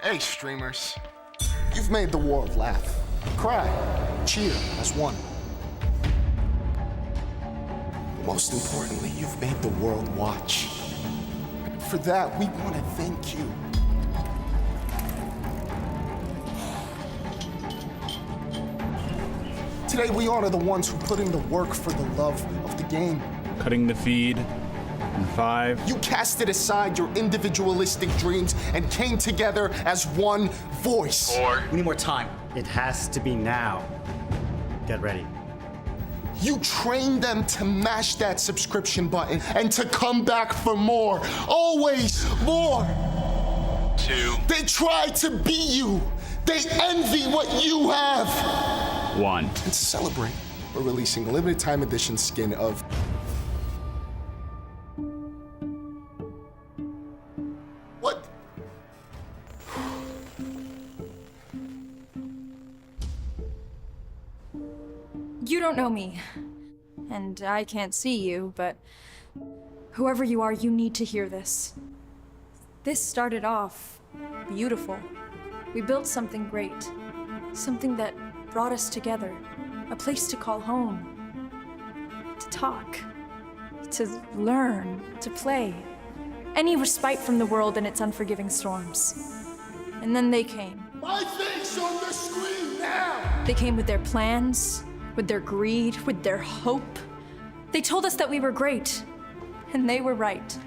Hey, streamers. You've made the world laugh, cry, cheer as one. Most importantly, you've made the world watch. For that, we want to thank you. Today, we honor the ones who put in the work for the love of the game. Cutting the feed in 5. You casted aside your individualistic dreams and came together as one voice. 4. We need more time. It has to be now. Get ready. You trained them to mash that subscription button and to come back for more. Always more. 2. They try to be you. They envy what you have. 1. And to celebrate, we're releasing a limited time edition skin of what? You don't know me, and I can't see you, but whoever you are, you need to hear this. This started off beautiful. We built something great, something that brought us together, a place to call home, to talk, to learn, to play, any respite from the world and its unforgiving storms. And then they came. My face on the screen now! They came with their plans, with their greed, with their hope. They told us that we were great, and they were right.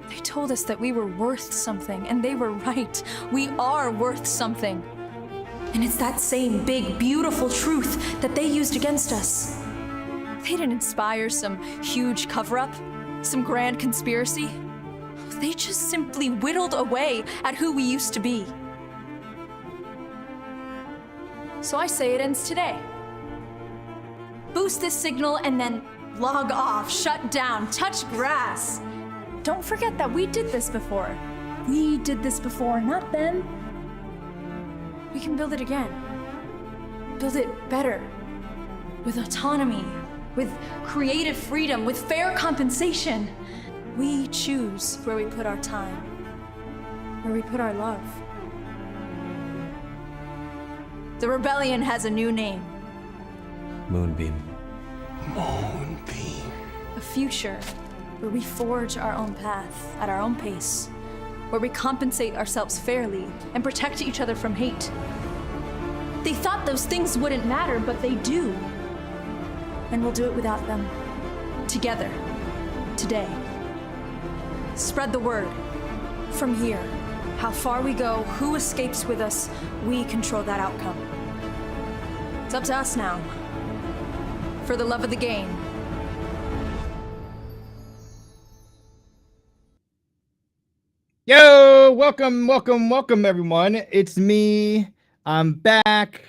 They told us that we were worth something, and they were right. We are worth something. And it's that same big, beautiful truth that they used against us. They didn't inspire some huge cover-up, some grand conspiracy. They just simply whittled away at who we used to be. So I say it ends today. Boost this signal and then log off, shut down, touch grass. Don't forget that we did this before. We did this before, not them. We can build it again. Build it better. With autonomy, with creative freedom, with fair compensation. We choose where we put our time, where we put our love. The rebellion has a new name. Moonbeam. Moonbeam. A future where we forge our own path at our own pace, where we compensate ourselves fairly and protect each other from hate. They thought those things wouldn't matter, but they do. And we'll do it without them. Together. Today. Spread the word. From here, how far we go, who escapes with us, we control that outcome. It's up to us now. For the love of the game. Yo, welcome everyone. It's me. I'm back.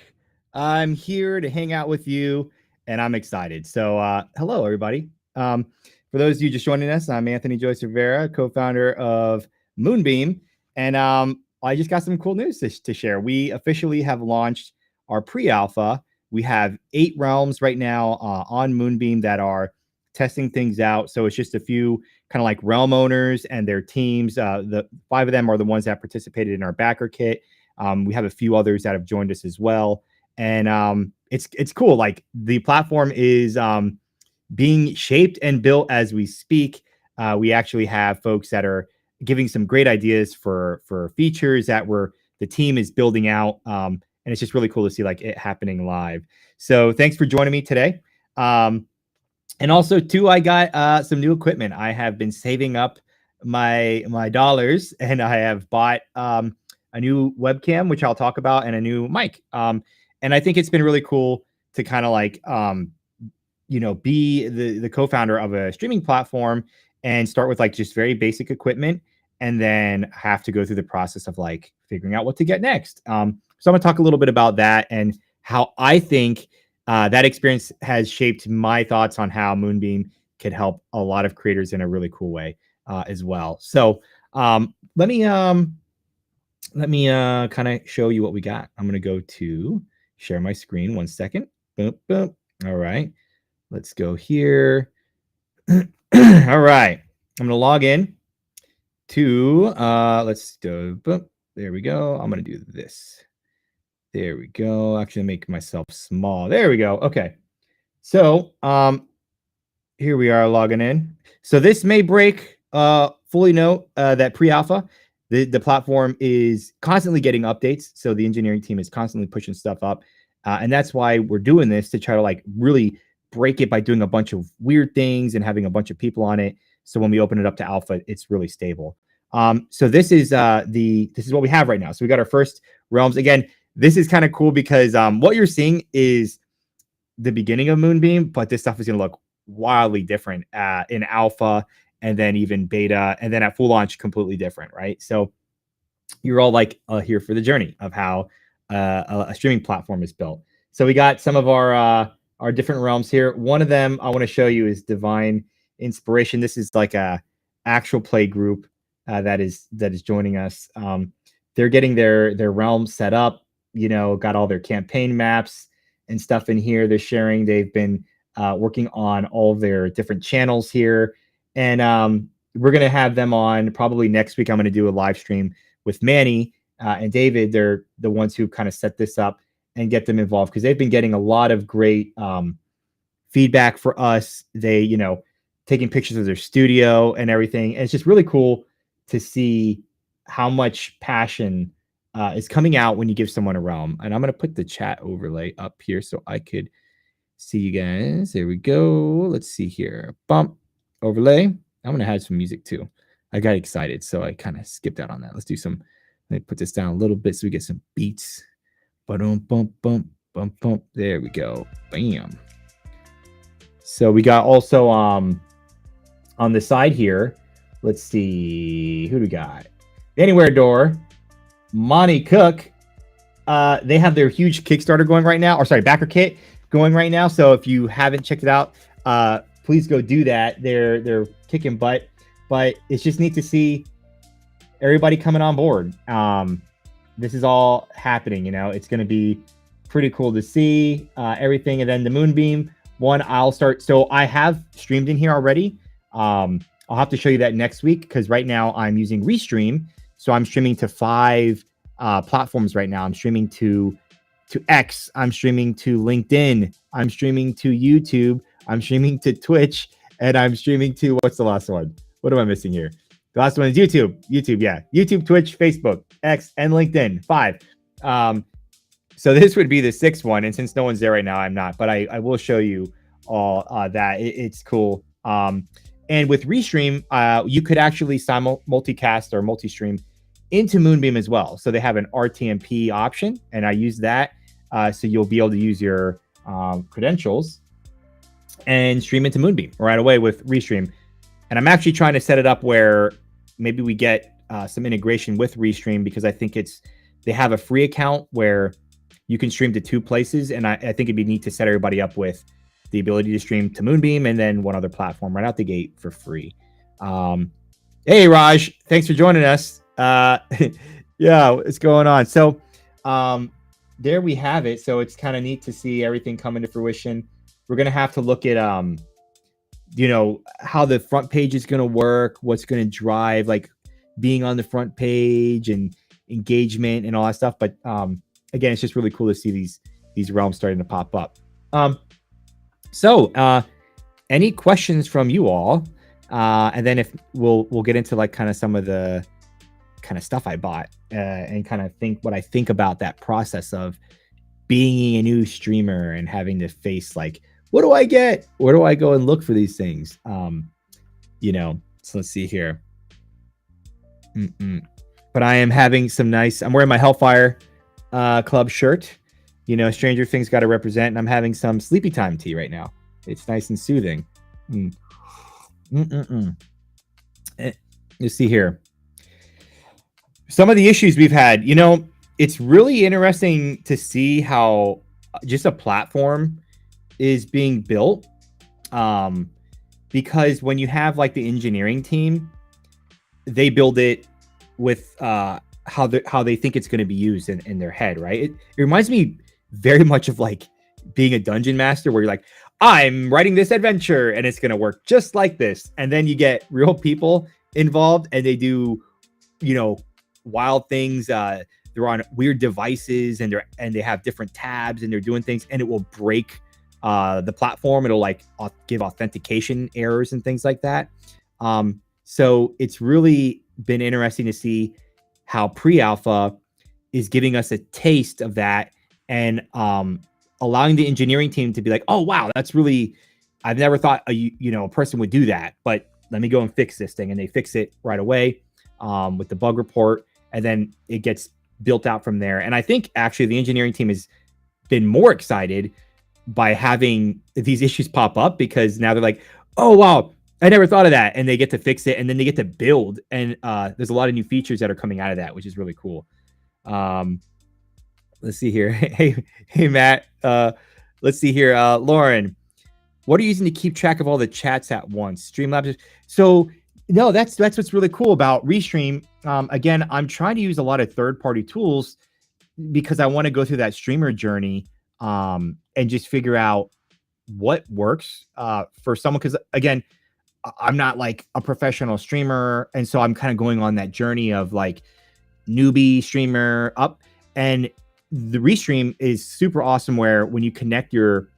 I'm here to hang out with you, and I'm excited. So, hello everybody. For those of you just joining us, I'm Anthony Joyce-Rivera, co-founder of Moonbeam, and I just got some cool news to share. We officially have launched our pre-alpha. We have 8 realms right now on Moonbeam that are testing things out. So it's just a few kind of like realm owners and their teams. The 5 of them are the ones that participated in our backer kit. We have a few others that have joined us as well. And it's cool. Like the platform is being shaped and built as we speak. We actually have folks that are giving some great ideas for features that the team is building out. And it's just really cool to see like it happening live. So thanks for joining me today. And also too, I got some new equipment. I have been saving up my dollars, and I have bought a new webcam, which I'll talk about, and a new mic. And I think it's been really cool to kind of like, be the co-founder of a streaming platform and start with like just very basic equipment, and then have to go through the process of like figuring out what to get next. So I'm gonna talk a little bit about that and how I think that experience has shaped my thoughts on how Moonbeam could help a lot of creators in a really cool way as well. So let me kind of show you what we got. I'm gonna go to share my screen. 1 second. Boom, boom. All right, let's go here. All right, I'm gonna log in to let's go. Boom. There we go. I'm going to do this. There we go. Actually, make myself small. There we go. Okay. So, here we are logging in. So this may break. Fully note that pre-alpha, the platform is constantly getting updates. So the engineering team is constantly pushing stuff up. And that's why we're doing this, to try to like really break it by doing a bunch of weird things and having a bunch of people on it. So when we open it up to alpha, it's really stable. So this is what we have right now. So we got our first realms. Again, this is kind of cool because what you're seeing is the beginning of Moonbeam, but this stuff is going to look wildly different in alpha, and then even beta, and then at full launch, completely different, right? So you're all like here for the journey of how a streaming platform is built. So we got some of our different realms here. One of them I want to show you is Divine Inspiration. This is like a actual play group that is joining us. They're getting their realm set up, got all their campaign maps and stuff in here. They're sharing. They've been working on all of their different channels here. And we're going to have them on probably next week. I'm going to do a live stream with Manny and David. They're the ones who kind of set this up and get them involved, because they've been getting a lot of great feedback for us. They, taking pictures of their studio and everything. And it's just really cool to see how much passion is coming out when you give someone a realm. And I'm going to put the chat overlay up here so I could see you guys. There we go. Let's see here. Bump. Overlay. I'm going to add some music too. I got excited, so I kind of skipped out on that. Let's do some. Let me put this down a little bit so we get some beats. Bump, bump, bump, bump, bump. There we go. Bam. So we got also on the side here. Let's see. Who do we got? Anywhere Door. Monty Cook. They have their huge Kickstarter going right now. Or sorry, backer kit going right now. So if you haven't checked it out, please go do that. They're kicking butt, but it's just neat to see everybody coming on board. This is all happening, it's going to be pretty cool to see everything. And then the Moonbeam one, I'll start. So I have streamed in here already. I'll have to show you that next week, because right now I'm using Restream. So I'm streaming to 5 platforms right now. I'm streaming to X. I'm streaming to LinkedIn. I'm streaming to YouTube. I'm streaming to Twitch, and I'm streaming to, what's the last one? What am I missing here? The last one is YouTube. Yeah. YouTube, Twitch, Facebook, X, and LinkedIn. 5. So this would be the 6th one. And since no one's there right now, I'm not. But I will show you all that. It's cool. And with Restream, you could actually multicast or multi-stream into Moonbeam as well. So they have an RTMP option, and I use that. So you'll be able to use your credentials and stream into Moonbeam right away with Restream. And I'm actually trying to set it up where maybe we get some integration with Restream, because I think they have a free account where you can stream to 2 places. And I think it'd be neat to set everybody up with the ability to stream to Moonbeam and then one other platform right out the gate for free. Hey, Raj, thanks for joining us. Yeah, what's going on? So there we have it. So it's kind of neat to see everything come into fruition. We're going to have to look at, how the front page is going to work, what's going to drive, like being on the front page and engagement and all that stuff. But again, it's just really cool to see these realms starting to pop up. So any questions from you all? And then if we'll get into like kind of some of the kind of stuff I bought and kind of what I think about that process of being a new streamer and having to face like, what do I get? Where do I go and look for these things? So let's see here. But I am having some I'm wearing my Hellfire Club shirt. Stranger Things got to represent, and I'm having some Sleepy Time tea right now. It's nice and soothing. You see here. Some of the issues we've had, it's really interesting to see how just a platform is being built, because when you have like the engineering team, they build it with how they think it's going to be used in their head, right? It reminds me very much of like being a dungeon master, where you're like, I'm writing this adventure and it's going to work just like this, and then you get real people involved and they do wild things. They're on weird devices and they have different tabs and they're doing things, and it will break the platform. It'll like give authentication errors and things like that. So it's really been interesting to see how pre-alpha is giving us a taste of that, and allowing the engineering team to be like, oh wow, that's really, I've never thought a person would do that, but let me go and fix this thing. And they fix it right away with the bug report, and then it gets built out from there. And I think actually the engineering team has been more excited by having these issues pop up, because now they're like, oh wow, I never thought of that. And they get to fix it, and then they get to build. And there's a lot of new features that are coming out of that, which is really cool. Let's see here. Hey, Matt. Let's see here. Lauren, what are you using to keep track of all the chats at once? Streamlabs. So no, that's what's really cool about Restream. Again, I'm trying to use a lot of third-party tools because I want to go through that streamer journey and just figure out what works for someone. Because again, I'm not like a professional streamer, and so I'm kind of going on that journey of like newbie streamer up. And the Restream is super awesome, where when you connect your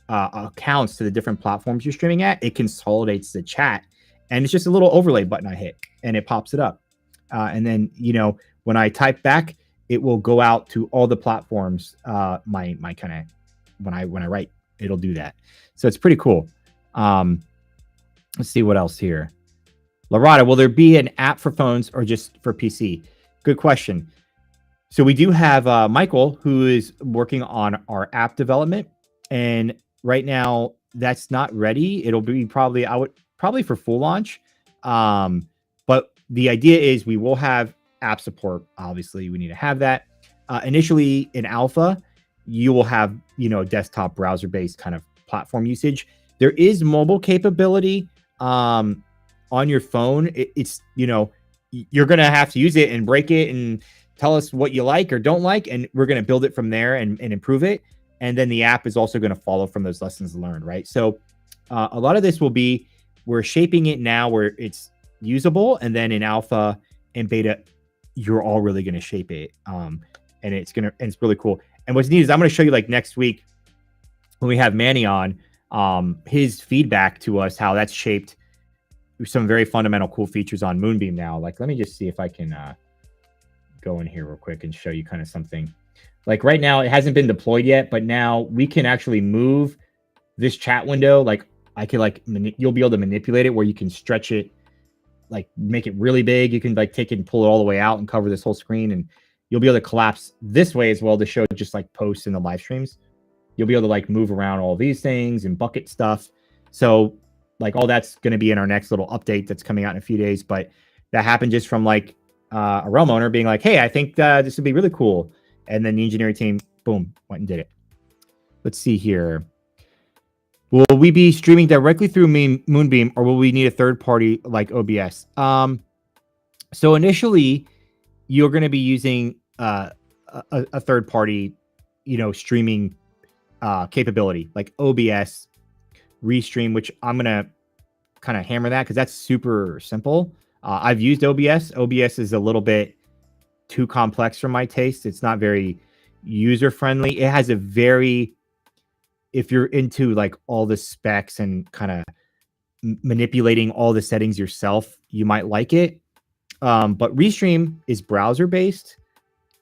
accounts to the different platforms you're streaming at, it consolidates the chat, and it's just a little overlay button I hit and it pops it up. And then, when I type back, it will go out to all the platforms. My kind of, when I write, it'll do that. So it's pretty cool. Let's see what else here. Larada, will there be an app for phones or just for PC? Good question. So we do have Michael, who is working on our app development, and right now that's not ready. It'll be probably for full launch. But the idea is we will have app support. Obviously, we need to have that. Initially in alpha, you will have desktop browser-based kind of platform usage. There is mobile capability on your phone. It's you're gonna have to use it and break it and tell us what you like or don't like, and we're going to build it from there and improve it. And then the app is also going to follow from those lessons learned, right? So a lot of this will be, we're shaping it now where it's usable, and then in alpha and beta, you're all really going to shape it. And it's really cool. And what's neat is I'm going to show you like next week when we have Manny on, his feedback to us, how that's shaped some very fundamental cool features on Moonbeam now. Like, let me just see if I can go in here real quick and show you kind of something. Like right now, it hasn't been deployed yet, but now we can actually move this chat window. Like I could you'll be able to manipulate it where you can stretch it, like make it really big. You can like take it and pull it all the way out and cover this whole screen, and you'll be able to collapse this way as well to show just like posts in the live streams. You'll be able to like move around all these things and bucket stuff. So like all that's going to be in our next little update that's coming out in a few days. But that happened just from like a realm owner being like, hey, I think this would be really cool. And then the engineering team, boom, went and did it. Let's see here. Will we be streaming directly through Moonbeam, or will we need a third party like OBS? So initially, you're going to be using a third party, streaming capability like OBS, Restream, which I'm going to kind of hammer that because that's super simple. I've used OBS. OBS is a little bit too complex for my taste. It's not very user friendly. It has if you're into like all the specs and kind of manipulating all the settings yourself, you might like it. But Restream is browser based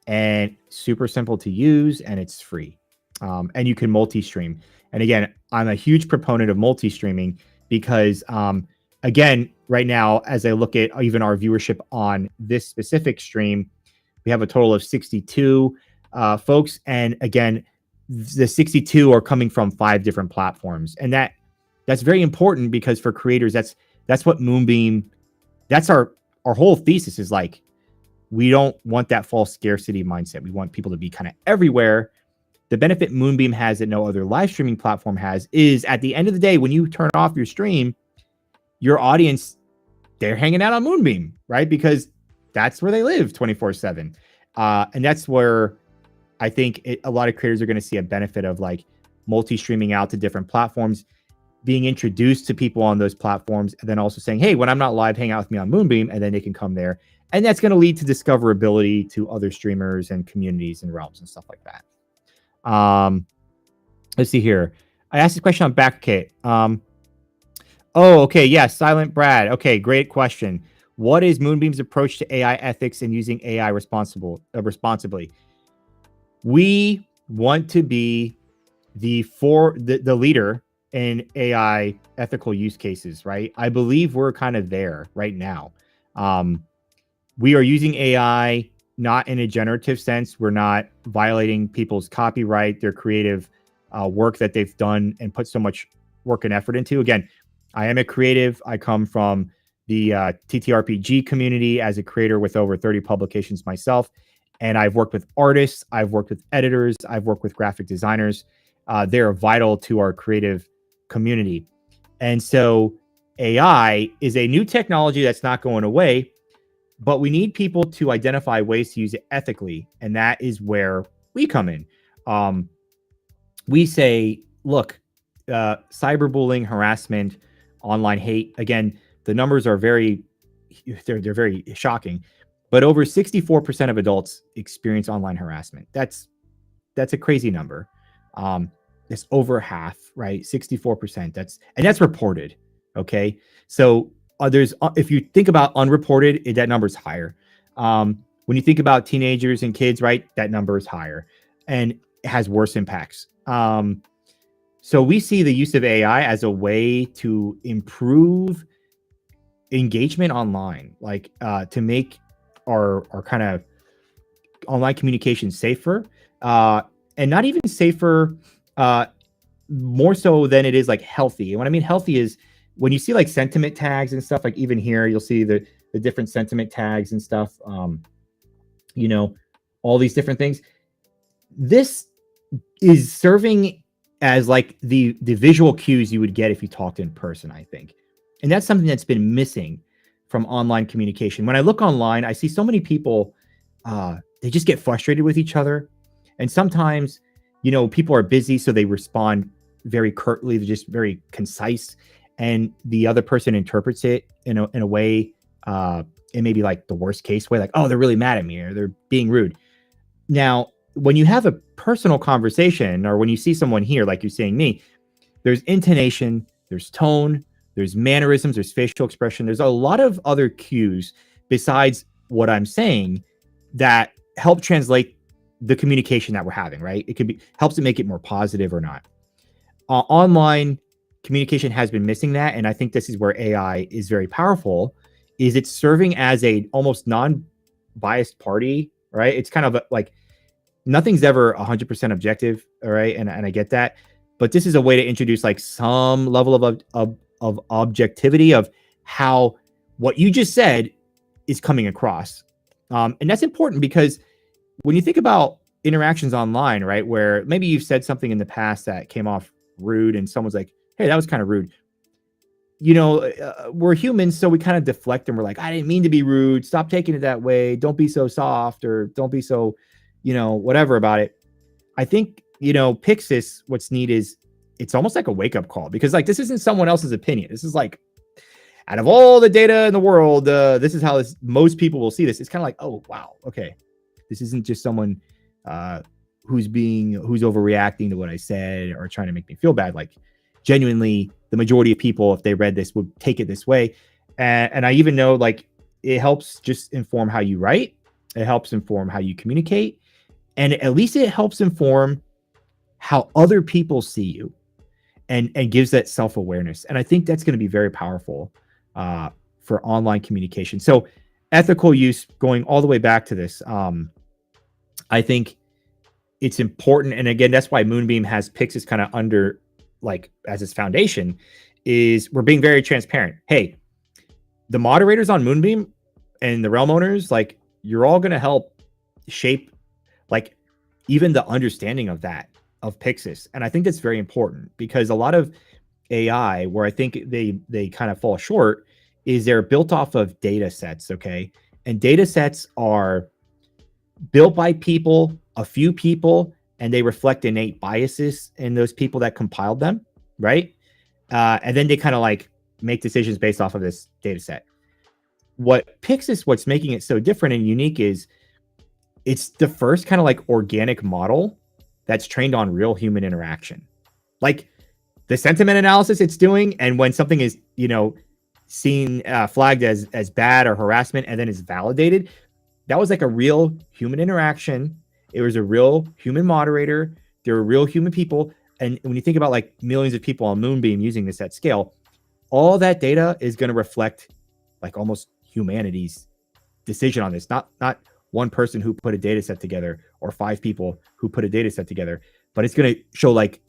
and super simple to use, and it's free. And you can multi-stream. And again, I'm a huge proponent of multi-streaming because again, right now, as I look at even our viewership on this specific stream, we have a total of 62 folks. And again, the 62 are coming from 5 different platforms. And that's very important because for creators, that's what Moonbeam, that's our whole thesis is like, we don't want that false scarcity mindset. We want people to be kind of everywhere. The benefit Moonbeam has that no other live streaming platform has is at the end of the day, when you turn off your stream, your audience, they're hanging out on Moonbeam, right? Because that's where they live 24/7. And that's where I think a lot of creators are going to see a benefit of like multi-streaming out to different platforms. being introduced to people on those platforms, and then also saying, hey, when I'm not live, hang out with me on Moonbeam, and then they can come there. And that's going to lead to discoverability to other streamers and communities and realms and stuff like that. Let's see here. I asked this question on Backgate. Oh, okay. Yeah. Silent Brad. Okay. Great question. What is Moonbeam's approach to AI ethics and using AI responsibly? We want to be the leader in AI ethical use cases, right? I believe we're kind of there right now. We are using AI not in a generative sense. We're not violating people's copyright, their creative work that they've done and put so much work and effort into. Again, I am a creative. I come from the TTRPG community as a creator with over 30 publications myself. And I've worked with artists. I've worked with editors. I've worked with graphic designers. They're vital to our creative community. And so AI is a new technology that's not going away, but we need people to identify ways to use it ethically. And that is where we come in. We say, look, cyberbullying, harassment, online hate. Again, the numbers are very shocking, but over 64% of adults experience online harassment. That's a crazy number. It's over half, right? 64%. That's reported. Okay. So if you think about unreported, that number's higher. When you think about teenagers and kids, right, that number is higher and it has worse impacts. So we see the use of AI as a way to improve engagement online, like to make our kind of online communication safer, and not even safer, more so than it is like healthy. And what I mean healthy is when you see like sentiment tags and stuff, like even here, you'll see the different sentiment tags and stuff, all these different things. This is serving as like the visual cues you would get if you talked in person, I think. And that's something that's been missing from online communication. When I look online, I see so many people, they just get frustrated with each other. And sometimes, people are busy, so they respond very curtly, they're just very concise. And the other person interprets it in a way, it may be like the worst case way, like, oh, they're really mad at me or they're being rude. Now, when you have a personal conversation or when you see someone here, like you're seeing me, there's intonation, there's tone, there's mannerisms, there's facial expression. There's a lot of other cues besides what I'm saying that help translate the communication that we're having, right? It helps to make it more positive or not. Online communication has been missing that. And I think this is where AI is very powerful, is it's serving as a almost non-biased party, right? It's kind of like, nothing's ever 100% objective, all right? And I get that, but this is a way to introduce like some level of objectivity of how what you just said is coming across. And that's important because when you think about interactions online, right, where maybe you've said something in the past that came off rude and someone's like, hey, that was kind of rude. We're humans, so we kind of deflect and we're like, I didn't mean to be rude. Stop taking it that way. Don't be so soft or don't be so whatever about it. I think, Pixis, what's neat is it's almost like a wake up call because like, this isn't someone else's opinion. This is like, out of all the data in the world, this is how most people will see this. It's kind of like, oh, wow. Okay. This isn't just someone who's overreacting to what I said or trying to make me feel bad. Like genuinely the majority of people, if they read this, would take it this way. And I even know like it helps just inform how you write. It helps inform how you communicate. And at least it helps inform how other people see you and gives that self-awareness. And I think that's going to be very powerful for online communication. So ethical use, going all the way back to this, I think it's important. And again, that's why Moonbeam has Pixis kind of under like as its foundation, is we're being very transparent. Hey, the moderators on Moonbeam and the realm owners, like you're all going to help shape like even the understanding of Pixis. And I think that's very important because a lot of AI, where I think they kind of fall short, is they're built off of data sets. Okay. And data sets are built by people, a few people, and they reflect innate biases in those people that compiled them. Right. And then they kind of like make decisions based off of this data set. What's making it so different and unique is it's the first kind of like organic model that's trained on real human interaction. Like the sentiment analysis it's doing, and when something is, seen flagged as bad or harassment and then is validated, that was like a real human interaction. It was a real human moderator. There were real human people. And when you think about like millions of people on Moonbeam using this at scale, all that data is going to reflect like almost humanity's decision on this. Not one person who put a data set together or 5 people who put a data set together, but it's going to show like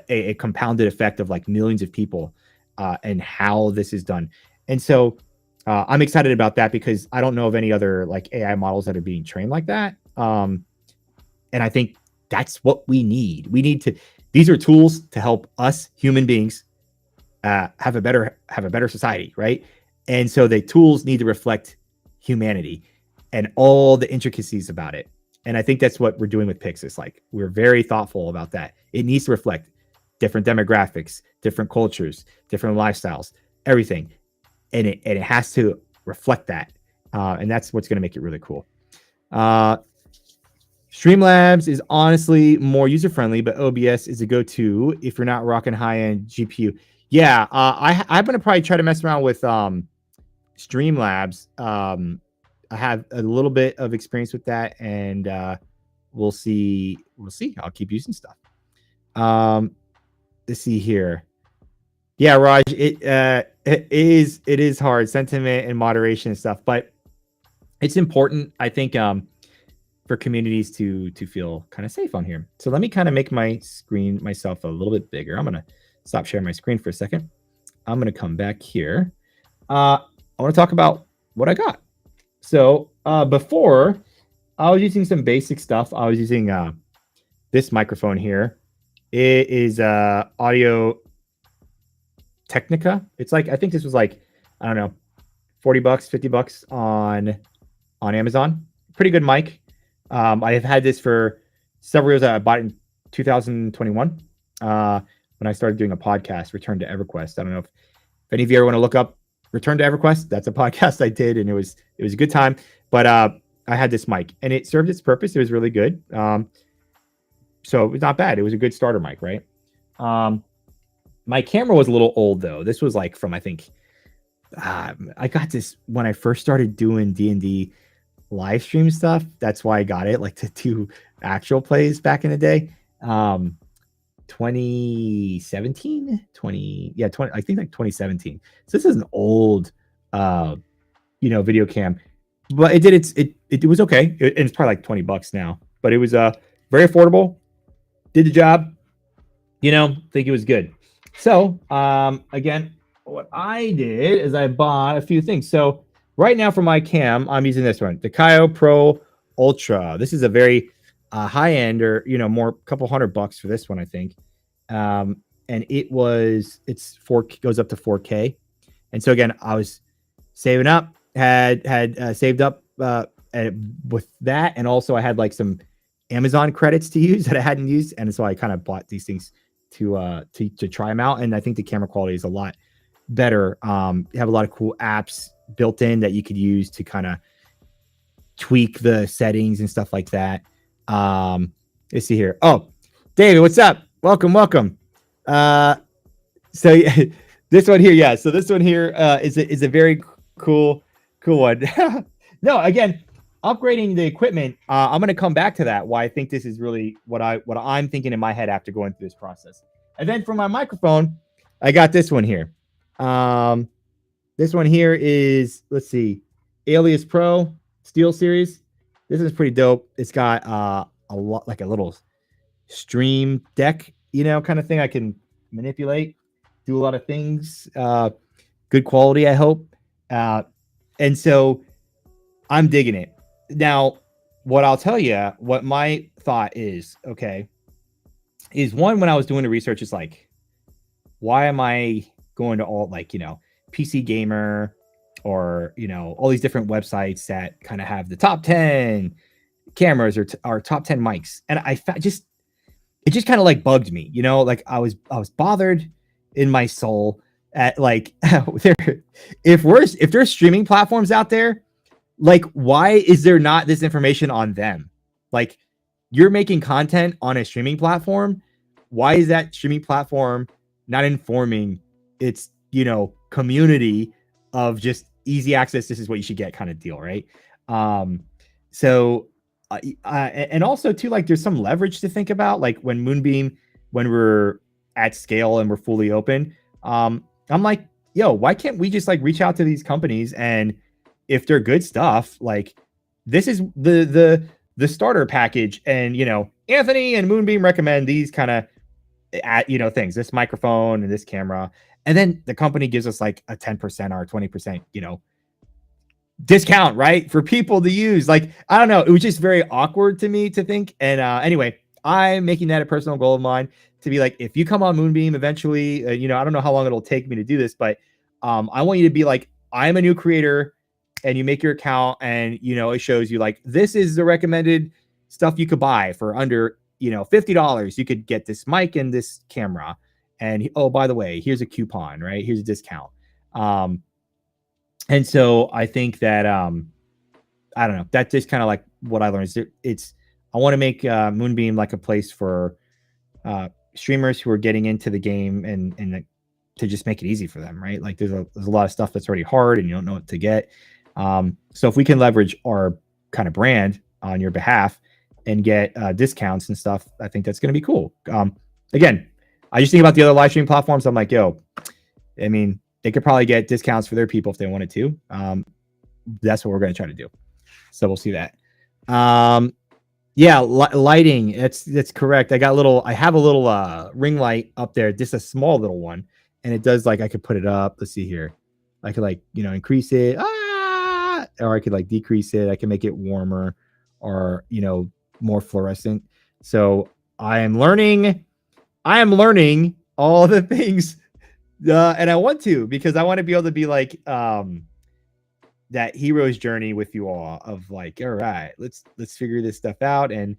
a compounded effect of like millions of people and how this is done. And so I'm excited about that because I don't know of any other like AI models that are being trained like that. And I think that's what we need. These are tools to help us human beings have a better society, right? And so the tools need to reflect humanity and all the intricacies about it. And I think that's what we're doing with Pixis. Like we're very thoughtful about that. It needs to reflect different demographics, different cultures, different lifestyles, everything. And it has to reflect that. And that's what's going to make it really cool. Streamlabs is honestly more user-friendly, but OBS is a go-to if you're not rocking high-end GPU. Yeah, I'm going to probably try to mess around with Streamlabs. I have a little bit of experience with that, and we'll see. I'll keep using stuff. Let's see here. Yeah, Raj, it is hard, sentiment and moderation and stuff, but it's important, I think, for communities to feel kind of safe on here. So let me kind of make my screen myself a little bit bigger. I'm gonna stop sharing my screen for a second. I'm gonna come back here. I want to talk about what I got. So before, I was using some basic stuff. I was using this microphone here. It is Audio Technica. It's like, I think this was like, I don't know, $40, $50 on Amazon. Pretty good mic. I have had this for several years. I bought it in 2021 when I started doing a podcast, Return to EverQuest. I don't know if any of you ever want to look up Return to EverQuest. That's a podcast I did, and it was a good time. But I had this mic, and it served its purpose. It was really good. So it was not bad. It was a good starter mic, right? My camera was a little old though. This was like from, I think, I got this when I first started doing D&D live stream stuff. That's why I got it, like to do actual plays back in the day. 2017, I think like 2017. So this is an old, video cam, but it was okay. And it's probably like $20 now, but it was very affordable. Did the job, think it was good. So again, what I did is I bought a few things. So right now for my cam, I'm using this one, the COO Pro Ultra. This is a very high end, or more, couple $100 for this one, I think. And goes up to 4K. And so again, I was saving up, had saved up with that, and also I had like some Amazon credits to use that I hadn't used, and so I kind of bought these things to try them out. And I think the camera quality is a lot better. You have a lot of cool apps built in that you could use to kind of tweak the settings and stuff like that. Let's see here. Oh, David, what's up? Welcome. So yeah, this one here, yeah. So this one here is a very cool one. No, again, upgrading the equipment. I'm going to come back to that. Why I think this is really what I'm thinking in my head after going through this process. And then for my microphone, I got this one here. This one here is, let's see, Alias Pro Steel Series. This is pretty dope. It's got a lot, like a little stream deck, kind of thing I can manipulate, do a lot of things. Good quality, I hope. And so I'm digging it. Now, what I'll tell you, what my thought is, is one, when I was doing the research, it's like, why am I going to all PC Gamer or, all these different websites that kind of have the top 10 cameras or top 10 mics. And it just kind of like bugged me, like I was bothered in my soul at like if there's streaming platforms out there, like why is there not this information on them? Like you're making content on a streaming platform. Why is that streaming platform not informing its, community of just easy access? This is what you should get kind of deal. Right. So and also too, like there's some leverage to think about, like when we're at scale and we're fully open. I'm like, yo, why can't we just like reach out to these companies, and if they're good stuff, like this is the starter package, and Anthony and Moonbeam recommend these kind of things, this microphone and this camera, and then the company gives us like a 10% or 20% discount, right, for people to use. Like I don't know, it was just very awkward to me to think. And anyway, I'm making that a personal goal of mine to be like, if you come on Moonbeam eventually, I don't know how long it'll take me to do this, but I want you to be like, I'm a new creator, and you make your account, and it shows you like, this is the recommended stuff you could buy for under $50. You could get this mic and this camera, and oh, by the way, here's a coupon, right? Here's a discount. And so I think that I don't know, that's just kind of like what I learned. I want to make Moonbeam like a place for streamers who are getting into the game, and to just make it easy for them, right? Like there's a lot of stuff that's already hard and you don't know what to get. So if we can leverage our kind of brand on your behalf and get discounts and stuff, I think that's going to be cool. Again, I just think about the other live stream platforms. I'm like, yo, I mean, they could probably get discounts for their people if they wanted to. That's what we're going to try to do. So we'll see that. Lighting. That's correct. I have a little ring light up there, just a small little one. And it does, like, I could put it up. Let's see here. I could like, increase it. Or I could like decrease it. I can make it warmer or, more fluorescent. So I am learning all the things. And I want to, because I want to be able to be like, that hero's journey with you all of like, all right, let's figure this stuff out, and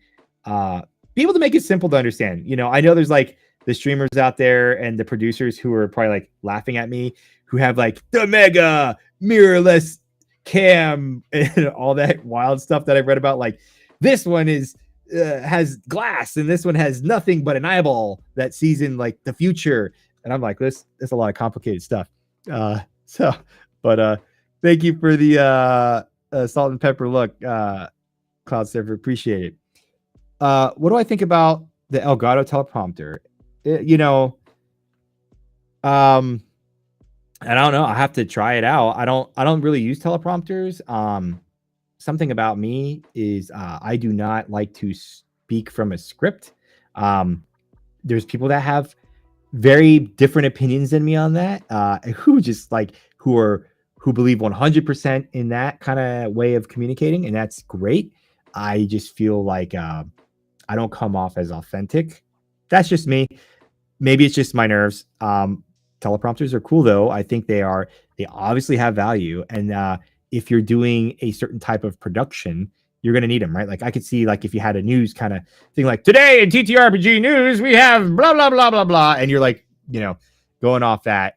be able to make it simple to understand. I know there's like the streamers out there and the producers who are probably like laughing at me, who have like the mega mirrorless cam and all that wild stuff that I've read about. Like this one has glass, and this one has nothing but an eyeball that sees in like the future. And I'm like, this is a lot of complicated stuff. But thank you for the salt and pepper look, Cloud Surfer. Appreciate it. What do I think about the Elgato teleprompter? I don't know. I have to try it out. I don't really use teleprompters. Something about me is I do not like to speak from a script. There's people that have very different opinions than me on that, who believe 100% in that kind of way of communicating, and that's great. I just feel like I don't come off as authentic. That's just me. Maybe it's just my nerves. Teleprompters are cool though. I think they obviously have value, and if you're doing a certain type of production, you're going to need them, right? Like I could see, like if you had a news kind of thing, like today in TTRPG news, we have blah, blah, blah, blah, blah. And you're like, going off that.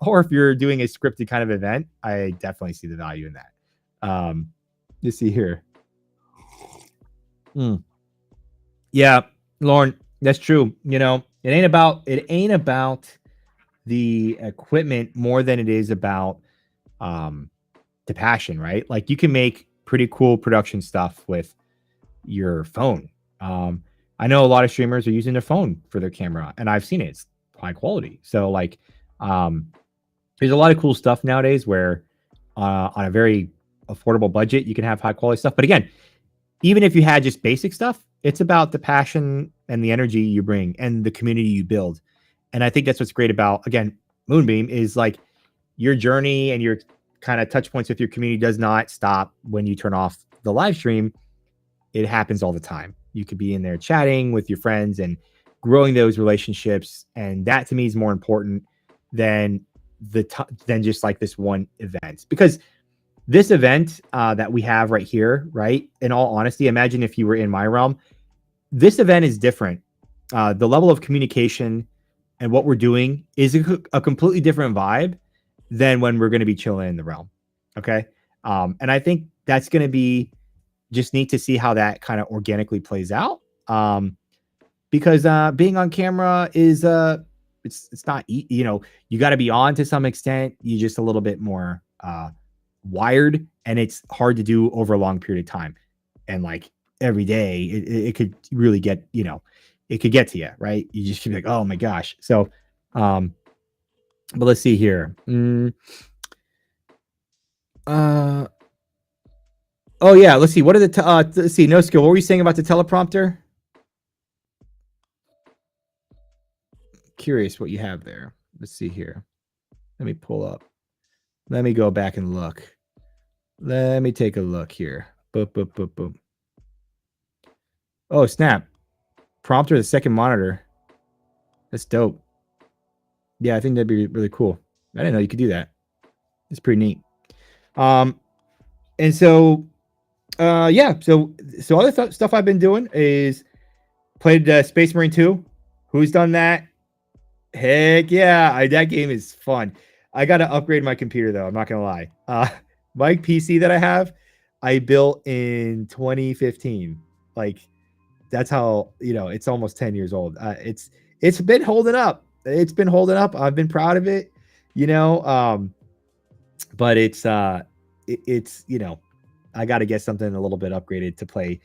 Or if you're doing a scripted kind of event, I definitely see the value in that. You see here. Yeah, Lauren, that's true. It ain't about the equipment more than it is about the passion, right? Like you can make pretty cool production stuff with your phone. I know a lot of streamers are using their phone for their camera, and I've seen it. It's high quality. So like there's a lot of cool stuff nowadays where on a very affordable budget you can have high quality stuff. But again, even if you had just basic stuff, it's about the passion and the energy you bring and the community you build. And I think that's what's great about, again, Moonbeam, is like your journey and your kind of touch points with your community does not stop when you turn off the live stream. It happens all the time. You could be in there chatting with your friends and growing those relationships. And that to me is more important than than just like this one event. Because this event that we have right here, right? In all honesty, imagine if you were in my realm, this event is different. The level of communication and what we're doing is a completely different vibe than when we're going to be chilling in the realm. Okay. And I think that's going to be just neat to see how that kind of organically plays out. Because being on camera is it's not, you know, you got to be on to some extent. You just a little bit more wired, and it's hard to do over a long period of time. And like every day, it could really get, you know, it could get to you, right? You just be like, oh my gosh. So, but let's see here. Oh yeah, let's see. What are the let's see, no skill. What were you saying about the teleprompter? Curious what you have there. Let's see here. Let me pull up. Let me go back and look. Let me take a look here. Boop, boop, boop, boop. Oh, snap. Prompter, the second monitor. That's dope. Yeah, I think that'd be really cool. I didn't know you could do that. It's pretty neat. And so, yeah. So other stuff I've been doing is played Space Marine 2. Who's done that? Heck yeah. That game is fun. I got to upgrade my computer, though. I'm not going to lie. My PC that I have, I built in 2015. Like, that's how, you know, it's almost 10 years old. It's been holding up. It's been holding up. I've been proud of it, you know. But it's you know, I got to get something a little bit upgraded to play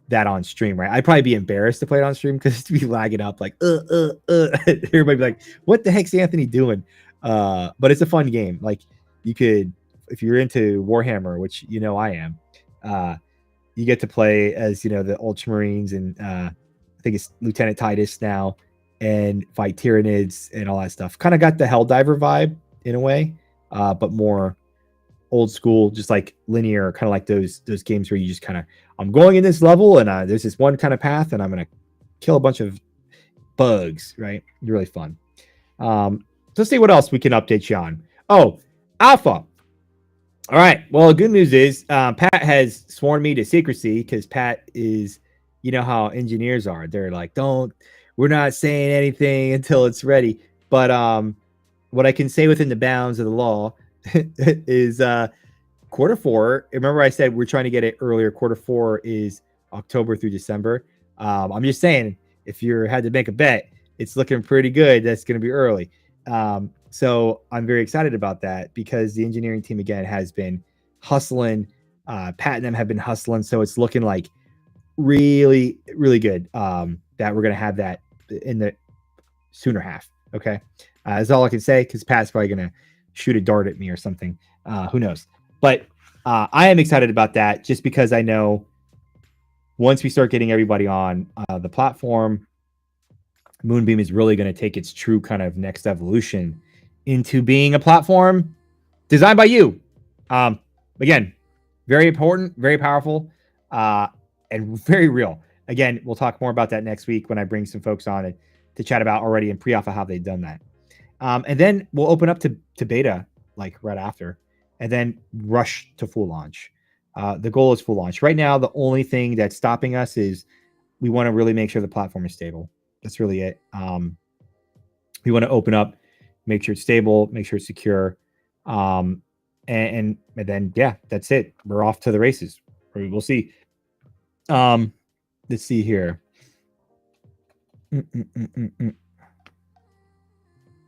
that on stream, right? I'd probably be embarrassed to play it on stream because it'd be lagging up like everybody be like, what the heck's Anthony doing? But it's a fun game. Like, you could, if you're into Warhammer, which you know I am, you get to play as, you know, the Ultramarines and I think it's Lieutenant Titus now, and fight Tyranids and all that stuff. Kind of got the Helldiver vibe in a way, but more old school, just like linear, kind of like those games where you just kind of, I'm going in this level and there's this one kind of path and I'm going to kill a bunch of bugs, right? It's really fun. Let's see what else we can update you on. Oh, Alpha. All right. Well, the good news is Pat has sworn me to secrecy because Pat is, you know how engineers are. They're like, we're not saying anything until it's ready. But what I can say within the bounds of the law is quarter four. Remember I said we're trying to get it earlier. Quarter four is October through December. I'm just saying, if you had to make a bet, it's looking pretty good. That's going to be early. So I'm very excited about that because the engineering team again has been hustling. Pat and them have been hustling. So it's looking like really, really good that we're going to have that in the sooner half. Okay. That's all I can say because Pat's probably going to shoot a dart at me or something. Who knows? But I am excited about that just because I know once we start getting everybody on the platform, Moonbeam is really going to take its true kind of next evolution into being a platform designed by you. Again, very important, very powerful, and very real. Again, we'll talk more about that next week when I bring some folks on to chat about already in pre-alpha how they've done that. And then we'll open up to beta like right after, and then rush to full launch. The goal is full launch. Right now, the only thing that's stopping us is we want to really make sure the platform is stable. That's really it. We want to open up, make sure it's stable, make sure it's secure. And then, yeah, that's it. We're off to the races. We'll see. Let's see here.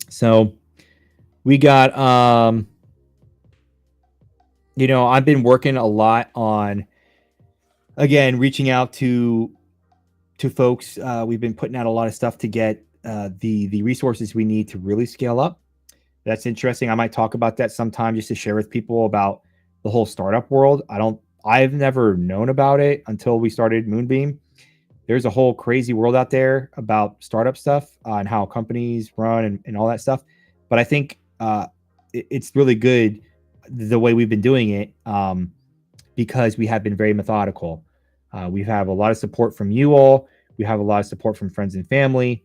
So we got, you know, I've been working a lot on, again, reaching out to folks. We've been putting out a lot of stuff to get the resources we need to really scale up. That's interesting. I might talk about that sometime just to share with people about the whole startup world. I've never known about it until we started Moonbeam. There's a whole crazy world out there about startup stuff and how companies run and all that stuff. But I think it's really good the way we've been doing it because we have been very methodical. We have a lot of support from you all. We have a lot of support from friends and family.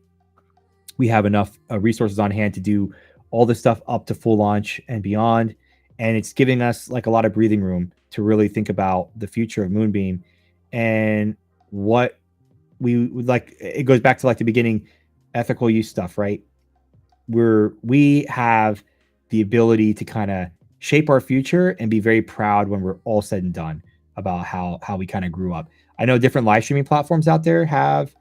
We have enough resources on hand to do all the stuff up to full launch and beyond. And it's giving us like a lot of breathing room to really think about the future of Moonbeam and what we would like. It goes back to like the beginning ethical use stuff, right? we have the ability to kind of shape our future and be very proud when we're all said and done about how we kind of grew up. I know different live streaming platforms out there have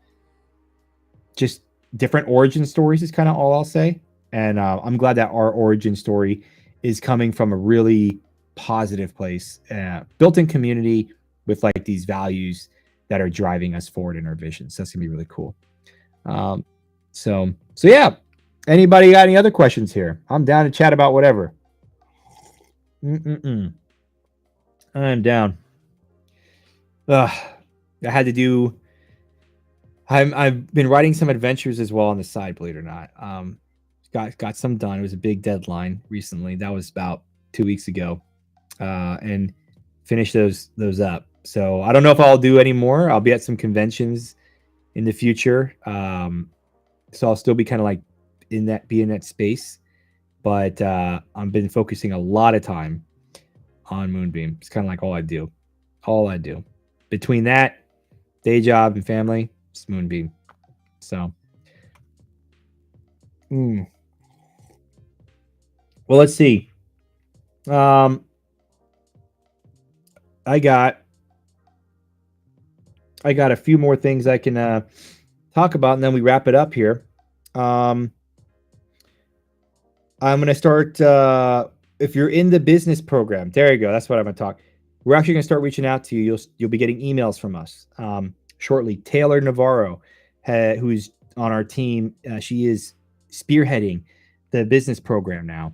just different origin stories is kind of all I'll say. And I'm glad that our origin story is coming from a really positive place, built-in community with like these values that are driving us forward in our vision. So that's gonna be really cool. So yeah. Anybody got any other questions here? I'm down to chat about whatever. I'm down. I've been writing some adventures as well on the side, believe it or not. Got some done. It was a big deadline recently. That was about 2 weeks ago. And finished those up. So I don't know if I'll do any more. I'll be at some conventions in the future. So I'll still be kind of like in that space. But I've been focusing a lot of time on Moonbeam. It's kind of like all I do. Between that, day job and family, it's Moonbeam. So well, let's see. I got a few more things I can talk about, and then we wrap it up here. I'm going to start. If you're in the business program, there you go. That's what I'm going to talk. We're actually going to start reaching out to you. You'll be getting emails from us shortly. Taylor Navarro, who's on our team, she is spearheading the business program now,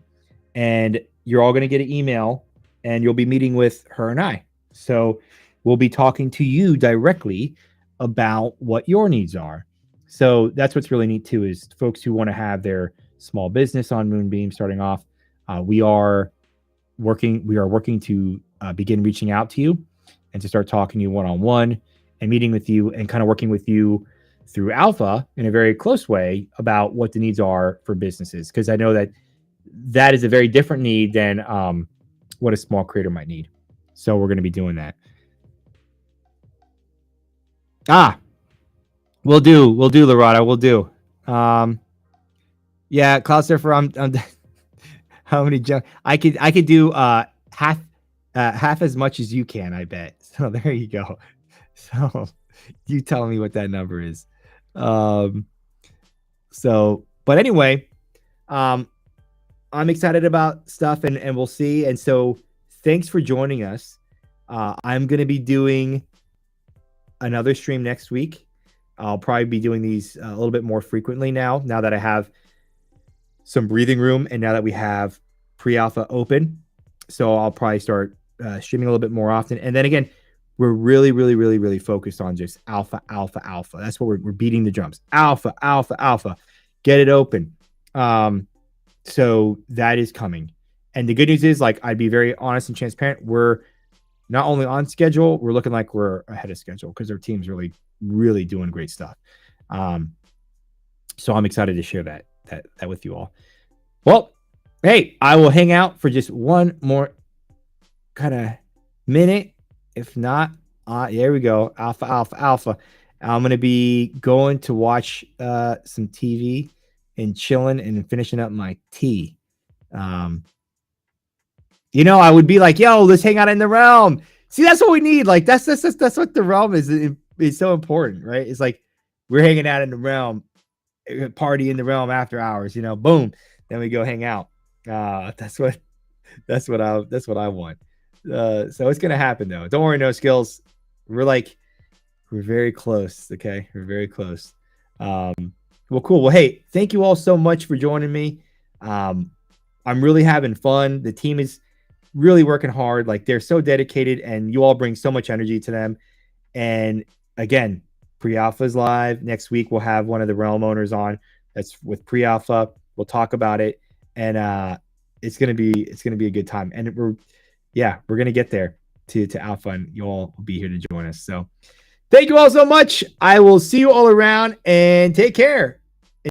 and you're all going to get an email, and you'll be meeting with her and I. So we'll be talking to you directly about what your needs are. So that's what's really neat too, is folks who want to have their small business on Moonbeam starting off. We are working to begin reaching out to you and to start talking to you one-on-one and meeting with you and kind of working with you through Alpha in a very close way about what the needs are for businesses. Because I know that is a very different need than what a small creator might need. So we're going to be doing that. We'll do, Larada. We'll do. Yeah, Cloud Surfer. I'm how many jump? I could do half as much as you can. I bet. So there you go. So you tell me what that number is. But anyway, I'm excited about stuff, and we'll see. And so thanks for joining us. I'm going to be doing another stream next week. I'll probably be doing these a little bit more frequently now that I have some breathing room and now that we have pre-alpha open. So I'll probably start streaming a little bit more often. And then again, we're really, really, really, really focused on just alpha. That's what we're beating the drums. Alpha. Get it open. So that is coming. And the good news is, like, I'd be very honest and transparent. We're not only on schedule, we're looking like we're ahead of schedule because our team's really, really doing great stuff. So I'm excited to share that with you all. Well, hey, I will hang out for just one more kind of minute. If not, there we go. Alpha. I'm going to be going to watch some TV and chilling and finishing up my tea. I would be like, yo, let's hang out in the realm. See, that's what we need. Like, that's what the realm is. It's so important, right? It's like we're hanging out in the realm, party in the realm after hours, boom. Then we go hang out. That's what I want. So it's gonna happen though. Don't worry, no skills. We're very close. Okay, we're very close. Well, cool. Well, hey, thank you all so much for joining me. I'm really having fun. The team is really working hard. Like, they're so dedicated, and you all bring so much energy to them. And again, pre-alpha is live next week. We'll have one of the realm owners on. That's with pre-alpha. We'll talk about it, and it's gonna be a good time. And we're gonna get there to alpha, and you all will be here to join us. So thank you all so much. I will see you all around, and take care.